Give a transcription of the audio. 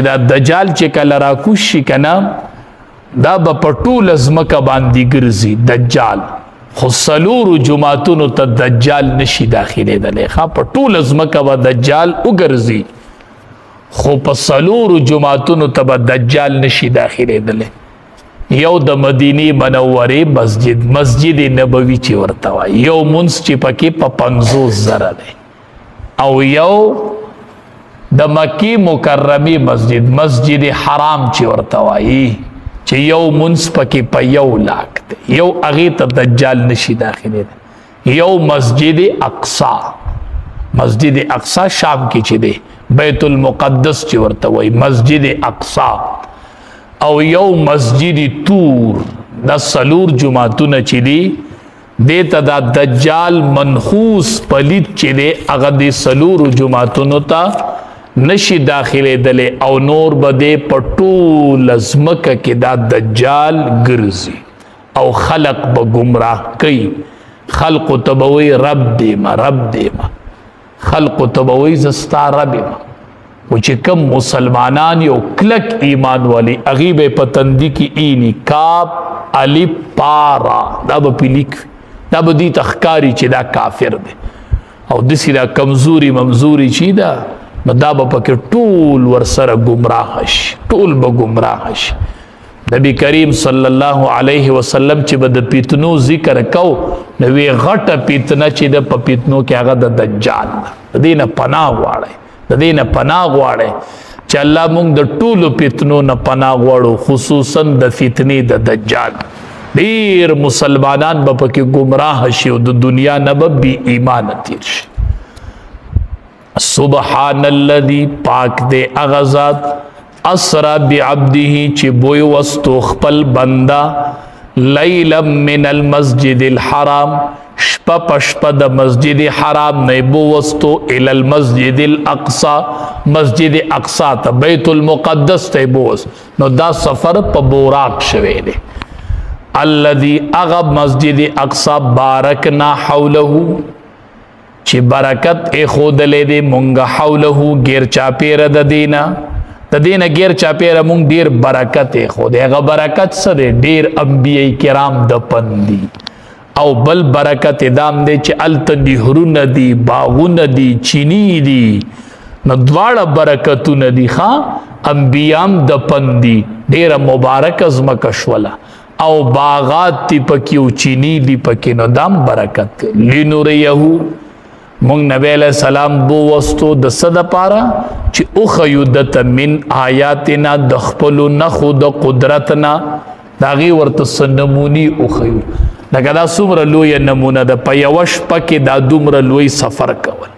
چې دا دجال چې کله راکوش شي کنه دا به په ټوله ځمکه باندې ګرځي دجال، خو څلورو جماعتونو ته دجال نشي داخلېدلی. په ټوله ځمکه به دجال وګرځي خو په څلورو جماعتونو ته به دجال نشي داخلېدلی. یو د مدینې منورې مسجد نبوي چې ورته وایي، یو منځ چې پکې په 50,000 دی، او یو د مکی مکرمې مسجد حرام چې ورته وایي چې یو منځ پکې په 1,00,000 دی، یو هغې ته دجال نشي داخلېدلی. یو مسجد اقصا شام کې چې دی، بیت المقدس چې ورته وایي مسجد اقصا، او یو مسجد طور. دا څلور جماعتونه چې دي دې ته دا دجال منحوس پلید چې دی هغه د څلورو جماعتونو ته نشي داخلېدلی، او نور به دې په ټوله ځمکه کې دا دجال ګرځي او خلق به ګمراه کوي. خلقو ته به وایي رب دیمه، خلقو ته به وایي زه ستا رب یم. و چې کم مسلمانان یو کلک ایمان والی هغې به یې په تندي کې اینی کاپ الف پارا دا به پې لیک وي، دا به دوی ته ښکاري چې دا کافر دی. او داسې دا کمزوري ممزوري چې ده نو دا به پکې ټول ورسره ګمراه شي، ټول به ګمراه شي. نبی کریم صلی الله علیه وسلم چې به د پیتنو ذکر کو نو وی غټه پیتنه چې د په پیتنو کې هغه د دجال ده. د دې نه پناه غواړئ، د دې نه پناه غواړئ چې الله موږ د ټولو پیتنو نه پناه غواړو، خصوصا د فتنې د دجال. ډېر مسلمانان به پکې ګمراه شي او د دنیا نه به بې ایمانه تیر شي. سبحان الذي پاک دے هغه ذات اسرا بعبده چې بوی وستو خپل بندا لیلا من المسجد الحرام شپه پشپه د مسجد حرام نه بو وستو ال المسجد الاقصى مسجد اقصا ته بیت المقدس ته بوس. نو دا سفر په بوراق شوی دی. الذي اغب مسجد اقصا بارکنا حوله چې برکت اخودلې دې مونږه حوله غیر چاپیره د دینه غیر چاپیره مونږ ډیر برکت اخودې. هغه برکت سره ډیر انبیای کرام د پندي، او بل برکت ادام دې چې الته نهرونه دي، باغونه دي، چینی دي، نو دواړه برکتونه دي. انبیام د پندي ډیره مبارک ازمکه شوله، او باغات تی پکې او چینی دي پکې، نو دام برکت. لنوریهو مونږ نبی علیہ السلام بو وستو د صد پارا چې اخیو دت من آیاتنا د خپلو نخو د قدرتنا داغي ورته سنمونی اخیو. لکه دا څومره لوی نمونه ده په یوه شپه کې دا دومره لوی سفر کول.